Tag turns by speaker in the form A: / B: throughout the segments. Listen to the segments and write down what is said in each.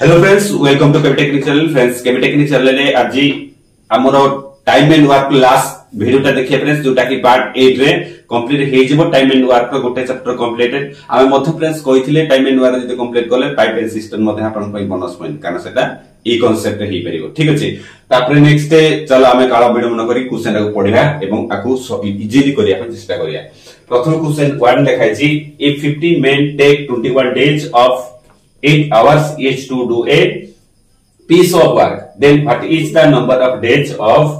A: Hello friends, welcome to KB Technic channel. Friends, KB Technic channel रे आज हमरो time and work last वीडियोटा देखिए फ्रेंड्स, जोटा कि पार्ट 8 रे कंप्लीट हे जिवो। टाइम एंड वर्क रो गोटे चैप्टर कंप्लीटेड। आमे मध्य फ्रेंड्स कहिथिले टाइम एंड वर्क जदि कंप्लीट करले पाइप एंड सिस्टम मध्ये आपण पई बोनस पॉइंट कारण सेटा ई कांसेप्ट हे परिबो। ठीक अछि, तापर नेक्स्ट डे चलो आमे काळा वीडियो मन करी क्वेश्चन को पढिबा एवं आकु इजीली करिया पे चेष्टा करिया। प्रथम क्वेश्चन 1 लिखाइ छी, if 50 men take 21 days of 8 hours each to do a piece of work, then what is the number of days of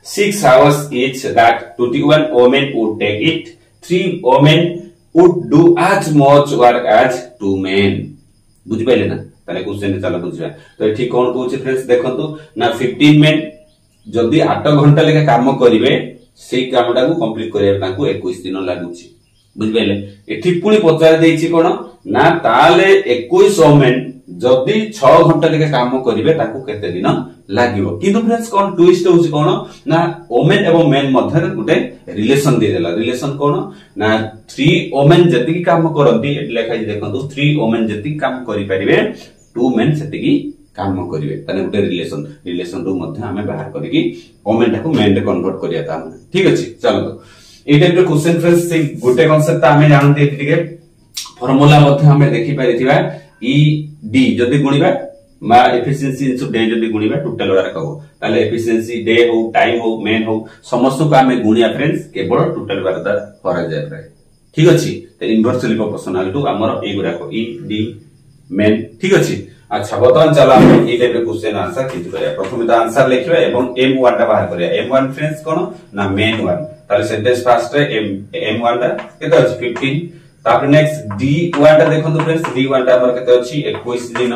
A: 6 hours each that 21 women would take it? 3 women would do as much work as 2 men. बुझ पाइले ना? ताले question चला बुझबा। तो एठी कोन कहूची friends, देखंतु ना 15 men जदी 8 घंटा लेके काम करिवे सेई कामटा को कंप्लीट करिया ताकू 21 दिन लागुची। बुझ पाइले? एठी पुणी पचार देइची कोन ना ताले 21 ओमेन जदी 6 घंटा लेके काम करिवे ताकू केते दिन लागिवो। किंतु फ्रेंड्स कोन ट्विस्ट होउची कोन ना ओमेन एवं मेन मध्ये गुटे रिलेशन दे देला। रिलेशन कोन ना 3 ओमेन जति काम करंती एट लेखाई देखंतु 3 ओमेन जति काम करि परिवे 2 मेन सेति काम करिवे। तने गुटे रिलेशन रो मध्ये हमें बाहर करिकि ओमेन टाको मेन रे कन्वर्ट करिया ता। ठीक अछि, चलो ए टाइप रे क्वेश्चन फ्रेंड्स से गुटे कांसेप्ट हमें जानते एतिके फार्मूला मध्ये हमें देखि परिथिबा ई डी जदी गुणिबा मा एफिशिएंसी इनटू डे जदी गुणिबा टोटल वाला कहबो ताले एफिशिएंसी डे हो टाइम हो मेन हो समस्त को हमें गुणिया फ्रेंड्स केवल टोटल वाला दा करा जाय पाए। ठीक अछि, तो इनवर्सली प्रोपोर्शनल टू हमर ए गुरा को ई डी मेन। ठीक अछि, अच्छा बर्तमान चला हम ए टाइप रे क्वेश्चन आंसर किछ करिया। प्रथमे तो आंसर लिखिबा एवं m1 टा बाहर करिया। m1 फ्रेंड्स कोन ना मेन 1 ताले सेंटेंस फास्ट रे m1 टा केते अछि 15। तापर नेक्स्ट d1 टा देखंतु फ्रेंड्स, d1 टा हमर केते अछि 21 दिन।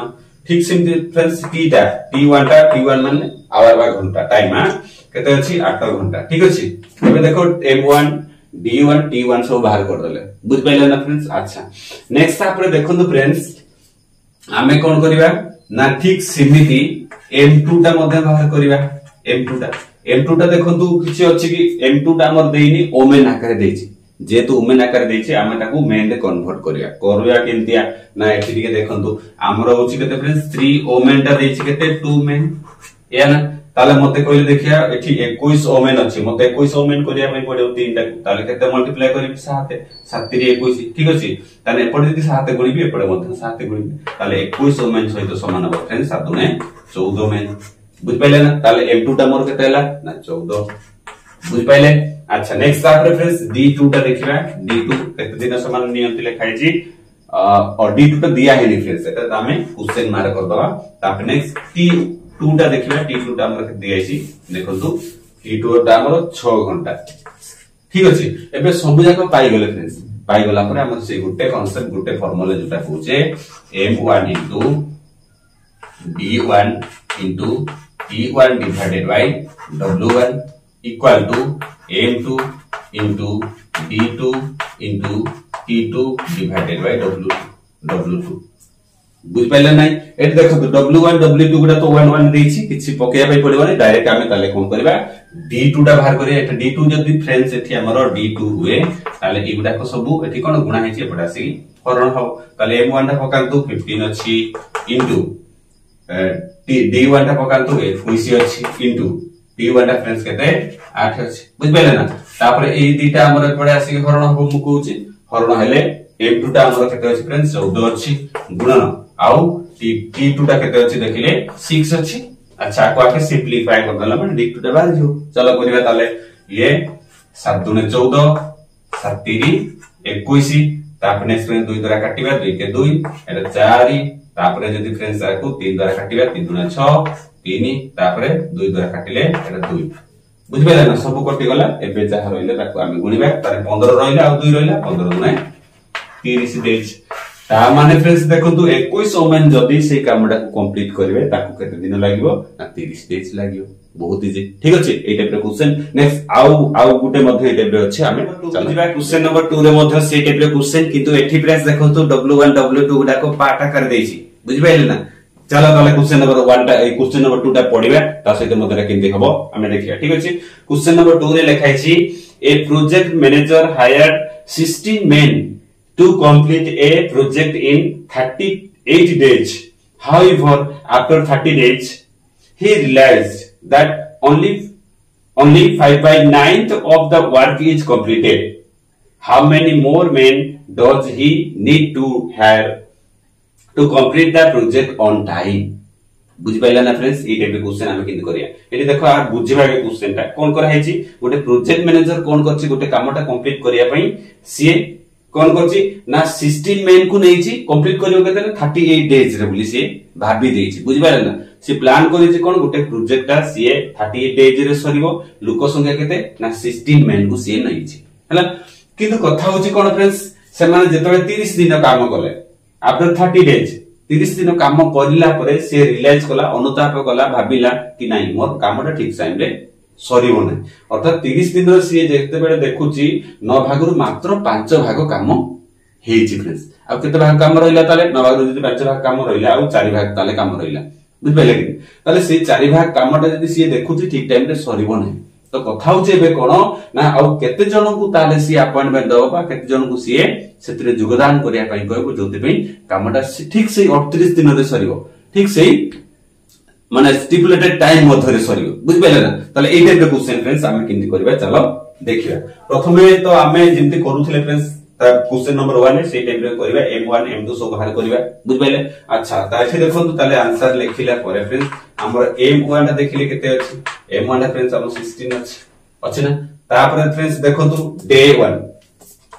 A: ठीक सिंपल फ्रेंड्स t1 टा t1 माने आवर बा घंटा टाइम आ केते अछि 8 घंटा। ठीक अछि, एबे देखो m1 d1 t1 सब बाहर कर देले। बुझ पाइले ना फ्रेंड्स? अच्छा नेक्स्ट तापर देखंतु फ्रेंड्स आमे कोन करिवा ना ठीक सिमिति m2 टा मध्ये बाहर करिवा। m2 टा देखंतु किछि अछि कि m2 टा हमर देइनी ओमेन आकार देछि, जेतु ओमेन आकार देछि आमे ताकू मेन रे कन्वर्ट करिया केनतिया ना एठी दिके देखंतु हमर होछि केते फ्रेंड्स 3 ओमेन टा देछि केते 2 मेन या ना। ताले मते कहले देखिया एठी 21 ओमेन अछि, मते 21 ओमेन करिया पय पड़ियो 3 टा ताले केते मल्टीप्लाई करिबि 7 7 रे 21। ठीक अछि, ताले एपडे जदि 7 गुणिबि एपडे मध्ये 7 गुणिबि ताले 21 ओमेन सहित समान हो फ्रेंड्स 7 दुने 14 ओमेन। बुझ पाइले ना? ताले m2 टा मोर केते हला ना 14। बुझ पाइले? अच्छा नेक्स्ट तापर फ्रेंड्स d2 टा देखिबा। d2 केते दिन समान नियंति लिखाइ छी और d2 टा दिया है नहीं फ्रेंड्स, एटा हमें क्वेश्चन मार्क कर दवा। तापर नेक्स्ट t2 टा देखिबा। t2 टा हमर दिया छी देखंतु t2 टा हमर 6 घंटा। ठीक अछि, एबे सब जाक पाई गेले फ्रेंड्स। पाई गेला पर हमर से गुटे कांसेप्ट गुटे फार्मूला जोटा कहूचे m1 * d1 * t1 divided by w1 equal to m2 into d2 into t2 divided by w2। बुझ पाइले नै? एट देखो w1 w2 गुडा तो 1 1 देछि, किछि पकेया पय पड़िबो नै, डायरेक्ट आमे ताले कोन करबा d2 टा बाहर करिया। एटा d2 जदी फ्रेंड्स एठी हमर d2 हुए ताले ए गुडा को सब एठी कोन गुणा हेछि एपडा सी हरण हो। ताले m1 टा पकांतु 15 अछि इनटू d1 टा पकांतु 21 अछि इनटू t1 टा फ्रेंड्स केते 8 अछि। बुझ पाइले ना? तापर ए दीटा हमर एपडा सी हरण हो मु कहूची हरण हेले m2 टा हमर केते अछि फ्रेंड्स 14 अछि गुणन आउ t2 टा केते अछि देखिले 6 अछि। अच्छा को आके सिंपलीफाई कर दला माने d2 टा बाहर जो। चलो करिबा ताले ये 7 दुने 14 7 3 21 तापर नेक्स्ट फ्रेंड्स 2 द्वारा काटिबा 2 के 2 एटा 4 तापर जदी फ्रेंड्स आको 3 द्वारा काटिबा 3 दुने 6 3 तापर 2 द्वारा काटिले एटा 2। बुझ पाइला ना? सब कटि गला। एबे जा रहइले ताको आमे गुणिबा तारे 15 रहइला आ 2 रहइला 15 दुने 30 देछ। ता माने फ्रेंड्स देखंतु 21 ओमेन जदी से कामडा को कंप्लीट करिवे ताको केते दिन लागिवो ना 30 डेज लागिवो। बहुत इजी। ठीक अछि, ए टाइप रे क्वेश्चन नेक्स्ट आउ गुटे मध्ये ए टाइप रे अछि। आमे चलजिबा क्वेश्चन नंबर 2 रे मध्ये से टाइप रे क्वेश्चन, किंतु एठी फ्रेंड्स देखंतु w1 w2 गुडा को पार्ट आकार देछि। बुझ पाइले ना? चलो ताले क्वेश्चन नंबर 1 टा क्वेश्चन नंबर 2 टा पढिबा ता सहित मध्ये केनते हबो आमे देखिया। ठीक अछि, क्वेश्चन नंबर 2 रे लिखाइ छी a project manager hired 16 men to complete a project in 38 days. However, after 30 days, he realized that only 5/9 of the work is completed. How many more men does he need to hire to complete the project on time? बुझिपाइला ना friends ये type question हम किंद करिया eighty देखो आ बुझिबा के question ता कोन करा हेची गोटे प्रोजेक्ट मैनेजर कोन करछि गोटे कामटा कंप्लीट करिया पई सी कोन करछि ना 16 मेन को नैछि कंप्लीट करियो केते 38 डेज रे बोली सी भाबी देछि बुझिपाइला ना सी प्लान करिछि कोन गोटे प्रोजेक्ट ता सी 38 डेज रे सरिबो लोक संख्या केते ना 16 मेन को सी नैछि हला किंतु कथा होछि कोन फ्रेंड्स से माने जेतबे 30 दिन काम करले आफ्टर 30 डेज 30 दिन काम करला परे से रियलाइज कला अनुताप कला भाबिला कि नाही मोर कामटा ठीक टाइम रे सरिबो नै अर्थात 30 दिन रे से जेते बेले देखुची 9 भागरु मात्र 5 भाग काम हेछि फ्रेंड्स आ केते भाग काम रहिला ताले 9 भागरु जदी 5 भाग काम रहिला आ 4 भाग ताले काम रहिला बुझ पाइले कि ताले से 4 भाग कामटा जदी से देखुची ठीक टाइम रे सरिबो नै तो कथा होचे बे कोन ना आ केते जन को ताले सी अपॉइंटमेंट दबा बा केते जन को सी सेतरे योगदान करिया पई कहबो जोते पई कामटा ठीक से 38 दिन रे सरिबो ठीक से माने स्टिपुलेटेड टाइम मध्ये रे सरिबो बुझ पाइले ना ताले ए टाइप रे क्वेश्चन फ्रेंड्स हम किंदी करबा चलो देखिबा प्रथमे तो हमें जिंती करूथिले फ्रेंड्स क्वेश्चन नंबर 1 से टाइप रे करबा m1 m2 सब बाहर करबा बुझ पाइले अच्छा ता एठी देखंतु ताले आंसर लिखिला परे फ्रेंड्स हमर m1 ता देखिले केते अछि m1 फ्रेंड्स हम 16 अछि ना तापर फ्रेंड्स देखंतु डे 1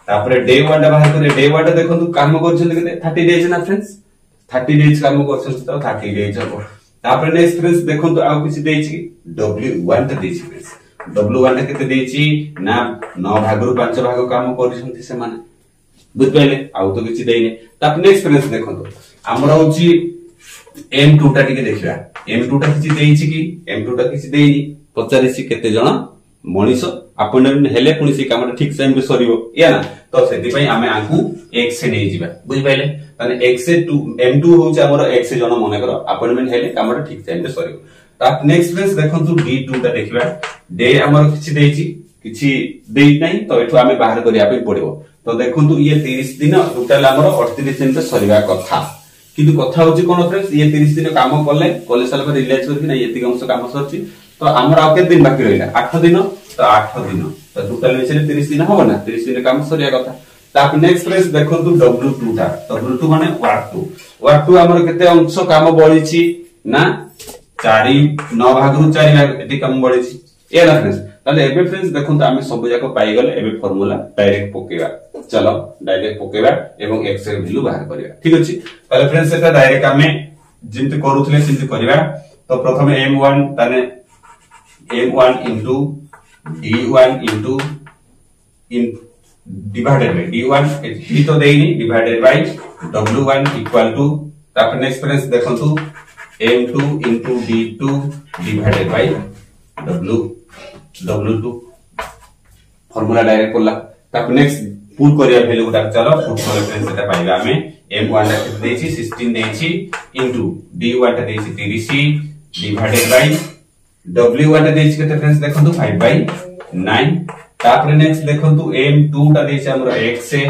A: तापर डे 1 बाहर करे डे 1 देखंतु काम करछन केते 30 डेज ना फ्रेंड्स 30 डेज काम करछन तो 30 डेज हो तापर नेक्स्ट फ्रेंड्स देखंतु आ किछि देछि w1 ता देछि फ्रेंड्स w1 केते देछि ना 9 भागरु 5 भाग काम करछन से माने बुझ पाइले आउ तो किछि देइने तापर नेक्स्ट फ्रेंड्स देखंतु हमरा होछि m2 ता टिके देखिबा m2 ता किछि देछि कि m2 ता किछि देइनी पचारिछि केते जण मनीष अपॉइंटमेंट हेले पुनी से कामटा ठीक टाइम पे सरिबो या ना तो सेति पई हमें आंकु x से नै जिबा बुझ पाइले तने x से 2 m2 होछ हमर x से जण मने करो अपॉइंटमेंट हेले कामटा ठीक टाइम पे सरिबो ता नेक्स्ट फ्रेंड्स देखंतु d2 ता देखिबा डे हमर किछि देछि किछि देइ नै तो एठु हमें बाहर करिया पे पड़िबो तो देखंतु ये 30 दिन टोटल हमर 38 दिन पे सरिबा कथा किंतु कथा होछि कोन फ्रेंड्स ये 30 दिन काम करले साल पर रियलाइज करबी ना एति अंश काम सरछि तो हमर आ के दिन बाकी रहिला 8 दिन तो 8 दिन तो टोटल मिसले 30 दिन होबो ना 30 दिन काम सरिया कथा ताप नेक्स्ट फ्रेंड्स देखंतु w2 ता w2 माने वर्क 2 हमर केते अंश काम बळिछि ना 4 9 भागरु 4 भाग एति काम बळिछि ए ना फ्रेंड्स ताले एबे फ्रेंड्स देखंतु हमें सब जाको पाई गले एबे फार्मूला डायरेक्ट पकेबा चलो डायरेक्ट पकेबा एवं x रे वैल्यू बाहर करिया ठीक अछि ताले फ्रेंड्स एटा डायरेक्ट हमें जिंति करूथले सिंति करिबा तो प्रथमे m1 ताने m1 into d1 into in divided by d1 d तो देइनी divided by w1 equal to तापर नेक्स्ट फ्रेंड्स देखंतु m2 into d2 divided by w2 formula direct करला तापर नेक्स्ट पुट करिया वैल्यू गुटा चलो पुट करे फ्रेंड्स एटा पाइबा हमें m1 टा देछि 16 देछि into d1 टा देछि 30 divided by w1 टा देछि केते फ्रेंड्स देखंतु 5/9 तापर नेक्स्ट देखंतु m2 टा देछि हमर x से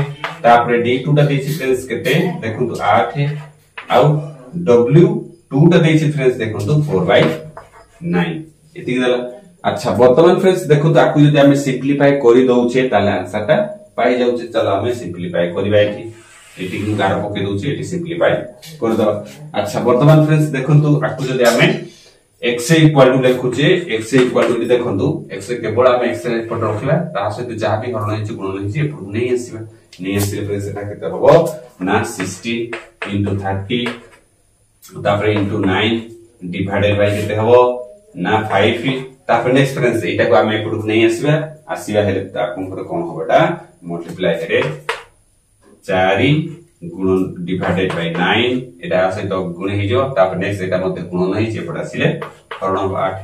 A: तापर d2 टा देछि फ्रेंड्स केते देखंतु 8 आउ w2 टा देछि फ्रेंड्स देखंतु 4/9 एति गला अच्छा वर्तमान फ्रेंड्स देखंतु आकु जदि हमें सिंपलीफाई करि दउछे ताले आंसर ता पाई जाउछे चलो हमें सिंपलीफाई करबा एटी को गार पके दउछे एटी सिंपलीफाई कर दबा अच्छा वर्तमान फ्रेंड्स देखंतु आकु जदि हमें x इक्वल टू लिखुचे x इक्वल टू देखंतु x केवल हम x रे पट रखला ता सहित जहा भी हरण हेछि गुण हेछि एपु नै आसीबा नै आसीले फ्रेंड्स एटा केते हबो ना 60 into 30 तापर into 9 डिवाइडेड बाय केते हबो ना 5 तापर नेक्स्ट फ्रेंड्स एटा को हम एपु नै आसीबा हेले तापर कोन होबटा मल्टीप्लाई करे 4 गुण डिवाइडेड बाय 9 एटा सहित गुण हे जो तापर नेक्स्ट एटा मते गुण नै जे पडा सिले हरण 8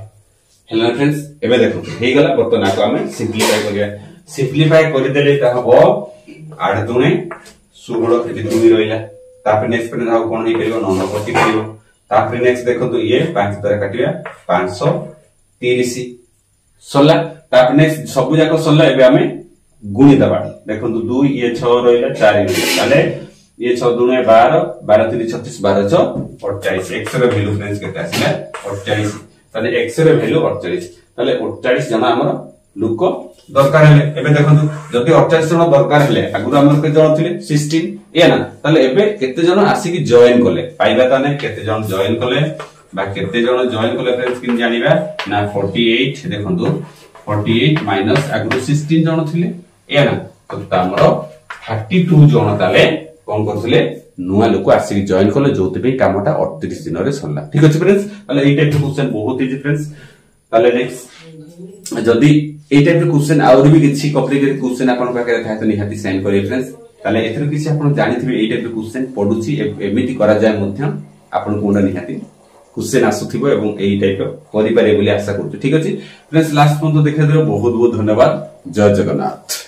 A: हेलो फ्रेंड्स एबे देखो हे गला बर्तन को हम सिंपलीफाई कर देले ता हबो 8 दुने 16 केते दुनी रहिला तापर नेक्स्ट फ्रेंड्स आ कोन हे करिवो 9 कति करिवो तापर नेक्स्ट देखो तो ये 5 द्वारा काटिया 530 सल्ला तापर नेक्स्ट सब जाको सल्ला एबे हमें गुणी दबा देखंतु 2 ये 6 रहिला 4 ताले ये 6 दूने 12 12 3 36 12 6 48 x ର ଭ୍ୟାଲୁ फ्रेंड्स केते आसिला 48 ताले x ର ଭ୍ୟାଲୁ 48 ताले 48 जन हमर लोक दरकार हेले एबे देखंतु जदि 48 जन दरकार हेले अगुर हमर के जन थिले 16 या ना ताले एबे केते जन आसी की जॉइन कले पाइबा ताने केते जन जॉइन कले बा केते जन जॉइन कले फ्रेंड्स किन जानिबा ना 48 देखंतु 48 माइनस अगुर 16 जन थिले या ना तो हमर 32 जन ताले कोन करथिले नुआ लोक आसी जॉइन कले जोति पे कामटा 38 दिन रे सरला ठीक अछि फ्रेंड्स ताले एई टाइप क्वेश्चन बहुत इजी फ्रेंड्स ताले नेक्स्ट जदी एई टाइप क्वेश्चन और भी किछि कॉम्प्लिकेटेड क्वेश्चन आपन पाके थाय तो निहाती सेंड करिए फ्रेंड्स ताले एथर किछि आपन जानिथिबे एई टाइप क्वेश्चन पढुछि एमिति करा जाय मध्य आपन कोना निहाती क्वेश्चन आसुथिबो एवं एई टाइप करि पारे बोली आशा करछु ठीक अछि फ्रेंड्स लास्ट पॉइंट देखै देबो बहुत बहुत धन्यवाद जय जगन्नाथ।